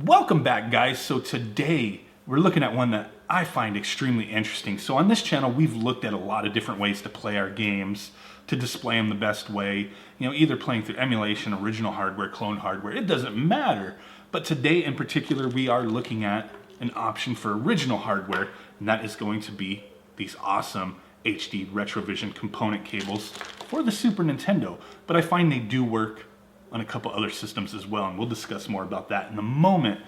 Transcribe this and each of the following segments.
Welcome back, guys. So today we're looking at one that I find extremely interesting. So on this channel, we've looked at a lot of different ways to play our games, to display them the best way, either playing through emulation, original hardware, clone hardware, it doesn't matter. But today in particular, we are looking at an option for original hardware, and that is going to be these awesome HD Retrovision component cables for the Super Nintendo. But I find they do work on a couple other systems as well, and we'll discuss more about that in a moment.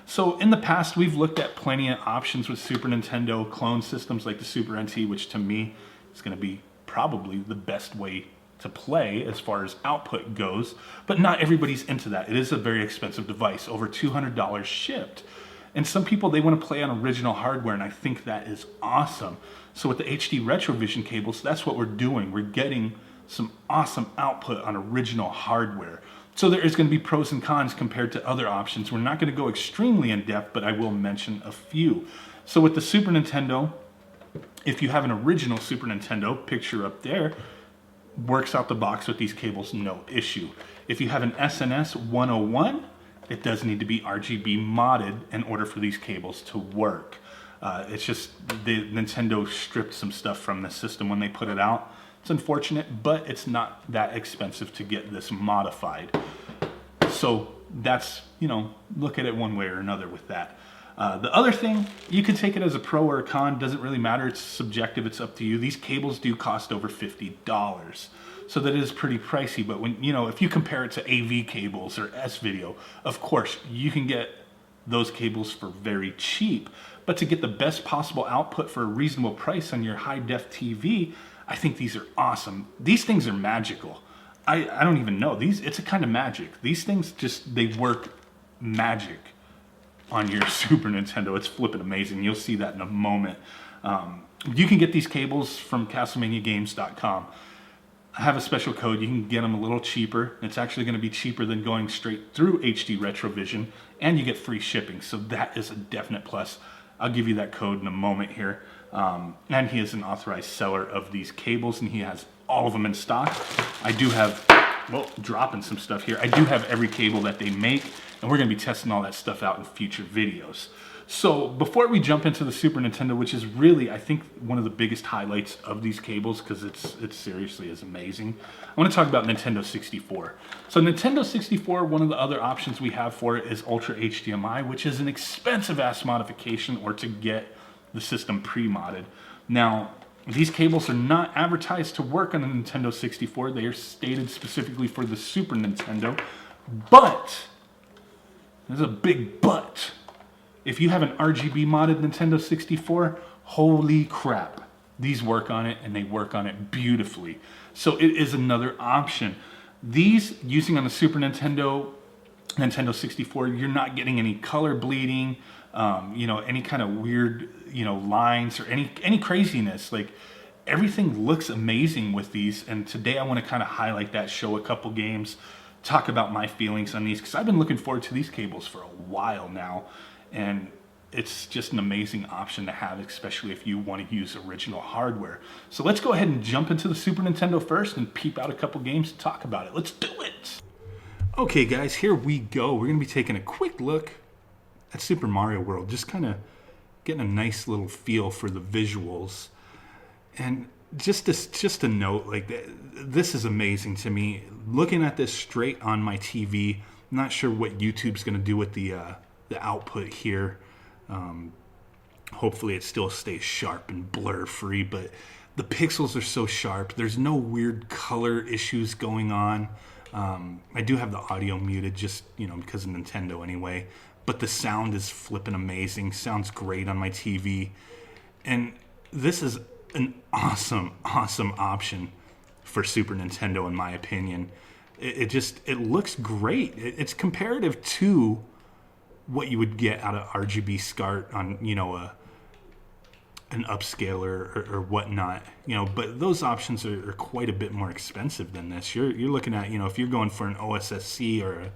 So in the past, we've looked at plenty of options with Super Nintendo clone systems like the Super NT, which to me is going to be probably the best way to play as far as output goes, but not everybody's into that. It is a very expensive device, over $200 shipped. And some people, they want to play on original hardware, and I think that is awesome. So with the HD Retrovision cables, that's what we're doing. We're getting some awesome output on original hardware. So there is going to be pros and cons compared to other options. We're not going to go extremely in depth, but I will mention a few. So with the Super Nintendo, if you have an original Super Nintendo, picture up there, works out the box with these cables, no issue. If you have an SNES 101, it does need to be RGB modded in order for these cables to work. It's just the Nintendo stripped some stuff from the system when they put it out. It's unfortunate, but it's not that expensive to get this modified. So that's, look at it one way or another with that. The other thing, you could take it as a pro or a con, doesn't really matter, it's subjective, it's up to you. These cables do cost over $50, so that is pretty pricey, but when, if you compare it to AV cables or S-Video, of course, you can get those cables for very cheap, but to get the best possible output for a reasonable price on your high-def TV, I think these are awesome. These things are magical. I don't even know. It's a kind of magic. These things they work magic on your Super Nintendo. It's flipping amazing. You'll see that in a moment. You can get these cables from CastleVaniaGames.com. I have a special code. You can get them a little cheaper. It's actually going to be cheaper than going straight through HD Retrovision, and you get free shipping. So that is a definite plus. I'll give you that code in a moment here. And he is an authorized seller of these cables, and he has all of them in stock. I do have, dropping some stuff here. I do have every cable that they make, and we're going to be testing all that stuff out in future videos. So before we jump into the Super Nintendo, which is really, I think, one of the biggest highlights of these cables, because it seriously is amazing, I want to talk about Nintendo 64. So Nintendo 64, one of the other options we have for it is Ultra HDMI, which is an expensive-ass modification, or to get the system pre-modded. Now, these cables are not advertised to work on the Nintendo 64. They are stated specifically for the Super Nintendo. But, there's a big but. If you have an Rgb modded Nintendo 64, holy crap. These work on it, and they work on it beautifully. So it is another option. These, using on the Super Nintendo, Nintendo 64, you're not getting any color bleeding, any kind of weird, lines or any craziness. Like, everything looks amazing with these, and today I want to kind of highlight that, show a couple games, talk about my feelings on these, because I've been looking forward to these cables for a while now, and it's just an amazing option to have, especially if you want to use original hardware. So let's go ahead and jump into the Super Nintendo first and peep out a couple games to talk about it. Let's do it! Okay guys, here we go. We're going to be taking a quick look at Super Mario World, just kind of getting a nice little feel for the visuals. And just a note, like, this is amazing to me. Looking at this straight on my TV, I'm not sure what YouTube's going to do with the output here. Hopefully it still stays sharp and blur free, but the pixels are so sharp. There's no weird color issues going on. I do have the audio muted, just because of Nintendo anyway, but the sound is flipping amazing. Sounds great on my TV, and this is an awesome option for Super Nintendo, in my opinion. It looks great. It's comparative to what you would get out of RGB SCART on an upscaler or whatnot, but those options are quite a bit more expensive than this. You're looking at, if you're going for an OSSC or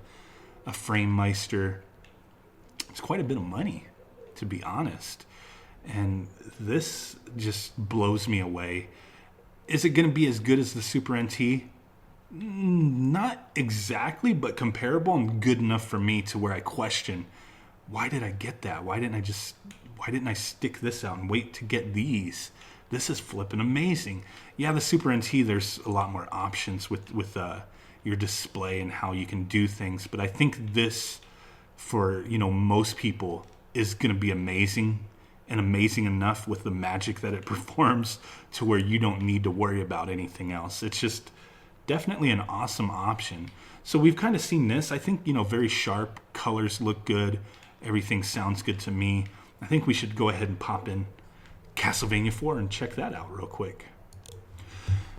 a FrameMeister, it's quite a bit of money, to be honest. And this just blows me away. Is it going to be as good as the Super NT? Not exactly, but comparable and good enough for me to where I question why did I get that? Why didn't I stick this out and wait to get these? This is flipping amazing. Yeah, the Super NT, there's a lot more options with your display and how you can do things, but I think this, for most people, is going to be amazing, and amazing enough with the magic that it performs to where you don't need to worry about anything else. It's just definitely an awesome option. So we've kind of seen this. I think, very sharp, colors look good, everything sounds good to me. I think we should go ahead and pop in Castlevania 4 and check that out real quick.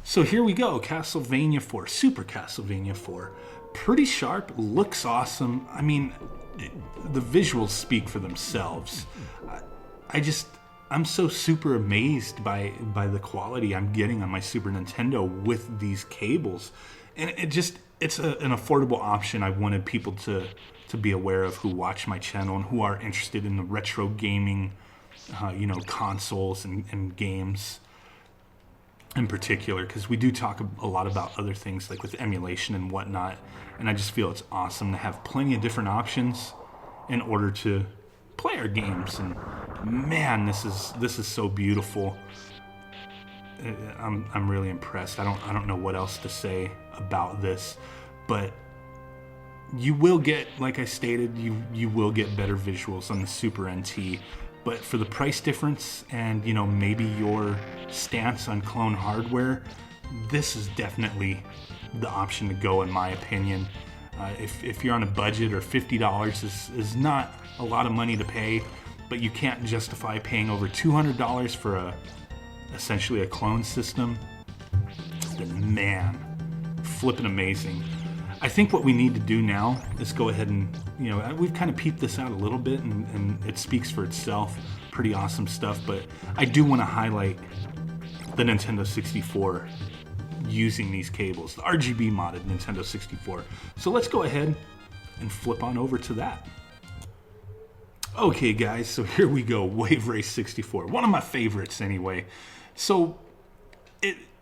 So here we go, Castlevania 4, Super Castlevania 4. Pretty sharp, looks awesome. I mean, the visuals speak for themselves. I'm so super amazed by the quality I'm getting on my Super Nintendo with these cables. And it's an affordable option I wanted people to be aware of who watch my channel and who are interested in the retro gaming, consoles and games in particular, because we do talk a lot about other things like with emulation and whatnot, and I just feel it's awesome to have plenty of different options in order to play our games. And man, this is so beautiful. I'm really impressed. I don't know what else to say about this, but you will get, like I stated, you will get better visuals on the Super NT. But for the price difference and, maybe your stance on clone hardware, this is definitely the option to go, in my opinion. If you're on a budget, or $50 is not a lot of money to pay, but you can't justify paying over $200 for essentially a clone system, then man, flipping amazing. I think what we need to do now is go ahead and, we've kind of peeped this out a little bit, and it speaks for itself. Pretty awesome stuff, but I do want to highlight the Nintendo 64 using these cables, the Rgb Modded Nintendo 64. So let's go ahead and flip on over to that. Okay guys, so here we go, Wave Race 64, one of my favorites anyway. So,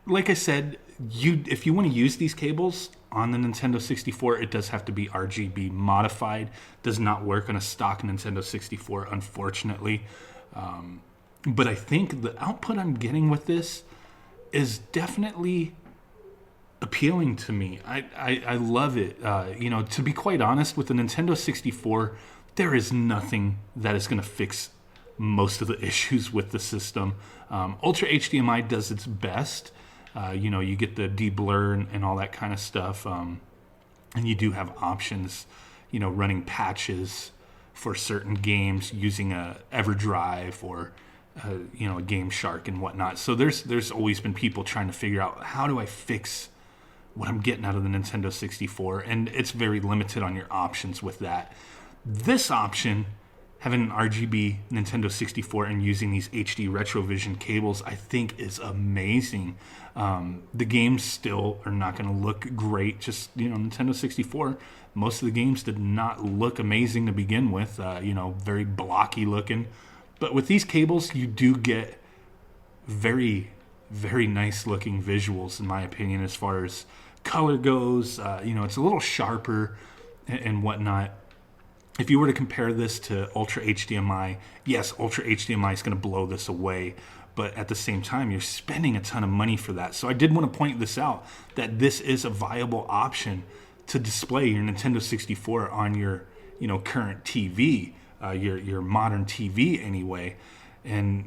like I said, if you want to use these cables on the Nintendo 64, it does have to be RGB modified. Does not work on a stock Nintendo 64, unfortunately. But I think the output I'm getting with this is definitely appealing to me. I love it. To be quite honest, with the Nintendo 64, there is nothing that is going to fix most of the issues with the system. Ultra HDMI does its best. You get the de-blur and all that kind of stuff. And you do have options, running patches for certain games using a EverDrive or, a Game Shark and whatnot. So there's always been people trying to figure out, how do I fix what I'm getting out of the Nintendo 64? And it's very limited on your options with that. This option, having an RGB Nintendo 64 and using these HD Retrovision cables, I think is amazing. The games still are not going to look great. Just, Nintendo 64, most of the games did not look amazing to begin with, very blocky looking. But with these cables, you do get very, very nice looking visuals, in my opinion, as far as color goes. It's a little sharper and whatnot. If you were to compare this to Ultra HDMI, yes, Ultra HDMI is going to blow this away, but at the same time, you're spending a ton of money for that. So I did want to point this out, that this is a viable option to display your Nintendo 64 on your, current TV, your modern TV anyway. And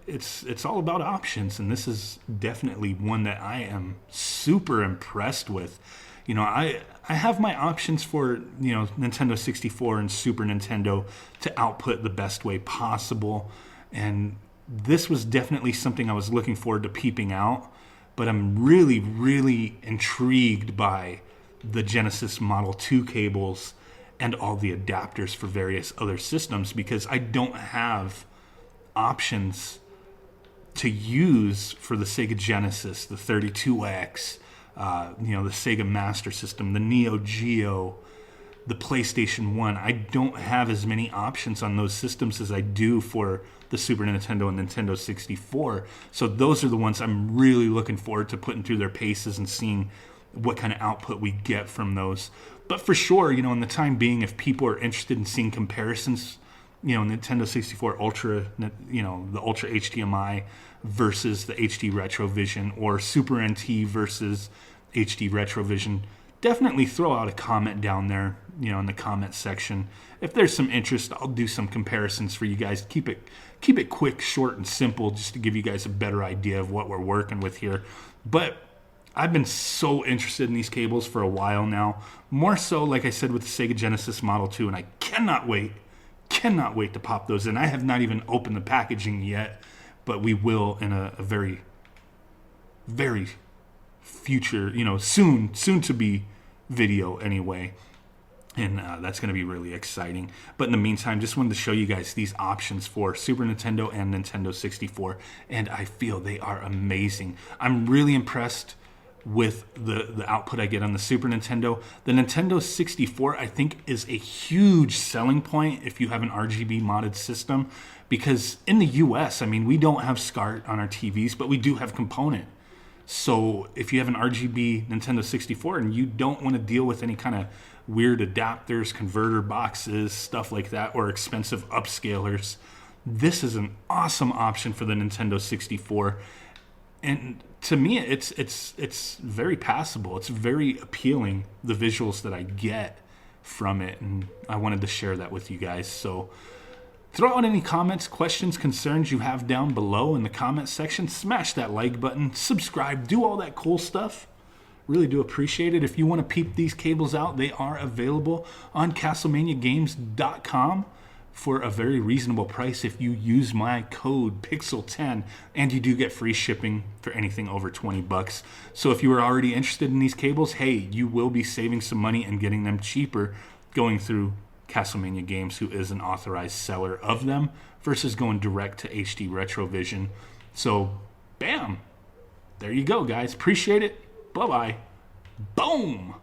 it's all about options, and this is definitely one that I am super impressed with. I have my options for, Nintendo 64 and Super Nintendo to output the best way possible. And this was definitely something I was looking forward to peeping out. But I'm really, really intrigued by the Genesis Model 2 cables and all the adapters for various other systems, because I don't have options to use for the Sega Genesis, the 32X, the Sega Master System, the Neo Geo, the PlayStation 1. I don't have as many options on those systems as I do for the Super Nintendo and Nintendo 64. So those are the ones I'm really looking forward to putting through their paces and seeing what kind of output we get from those. But for sure, you know, in the time being, if people are interested in seeing comparisons, you know, Nintendo 64 Ultra, you know, the Ultra HDMI versus the HD Retrovision, or Super NT versus HD Retrovision, definitely throw out a comment down there, you know, in the comment section. If there's some interest, I'll do some comparisons for you guys. Keep it quick, short, and simple, just to give you guys a better idea of what we're working with here. But I've been so interested in these cables for a while now. More so, like I said, with the Sega Genesis Model 2, and I cannot wait to pop those in. I have not even opened the packaging yet, but we will in a very, very future, you know, soon to be video anyway. And that's going to be really exciting. But in the meantime, just wanted to show you guys these options for Super Nintendo and Nintendo 64. And I feel they are amazing. I'm really impressed with the output I get on the Super Nintendo. The Nintendo 64, I think, is a huge selling point if you have an RGB modded system. Because in the US, I mean, we don't have SCART on our TVs, but we do have component. So if you have an RGB Nintendo 64 and you don't want to deal with any kind of weird adapters, converter boxes, stuff like that, or expensive upscalers, this is an awesome option for the Nintendo 64. And to me, it's very passable. It's very appealing, the visuals that I get from it, and I wanted to share that with you guys. So throw out any comments, questions, concerns you have down below in the comment section. Smash that like button, subscribe, do all that cool stuff. Really do appreciate it. If you want to peep these cables out, they are available on CastlemaniaGames.com for a very reasonable price if you use my code Pixel10, and you do get free shipping for anything over $20. So if you are already interested in these cables, hey, you will be saving some money and getting them cheaper going through Castlevania Games, who is an authorized seller of them, versus going direct to HD Retrovision. So, bam! There you go, guys. Appreciate it. Bye-bye. Boom!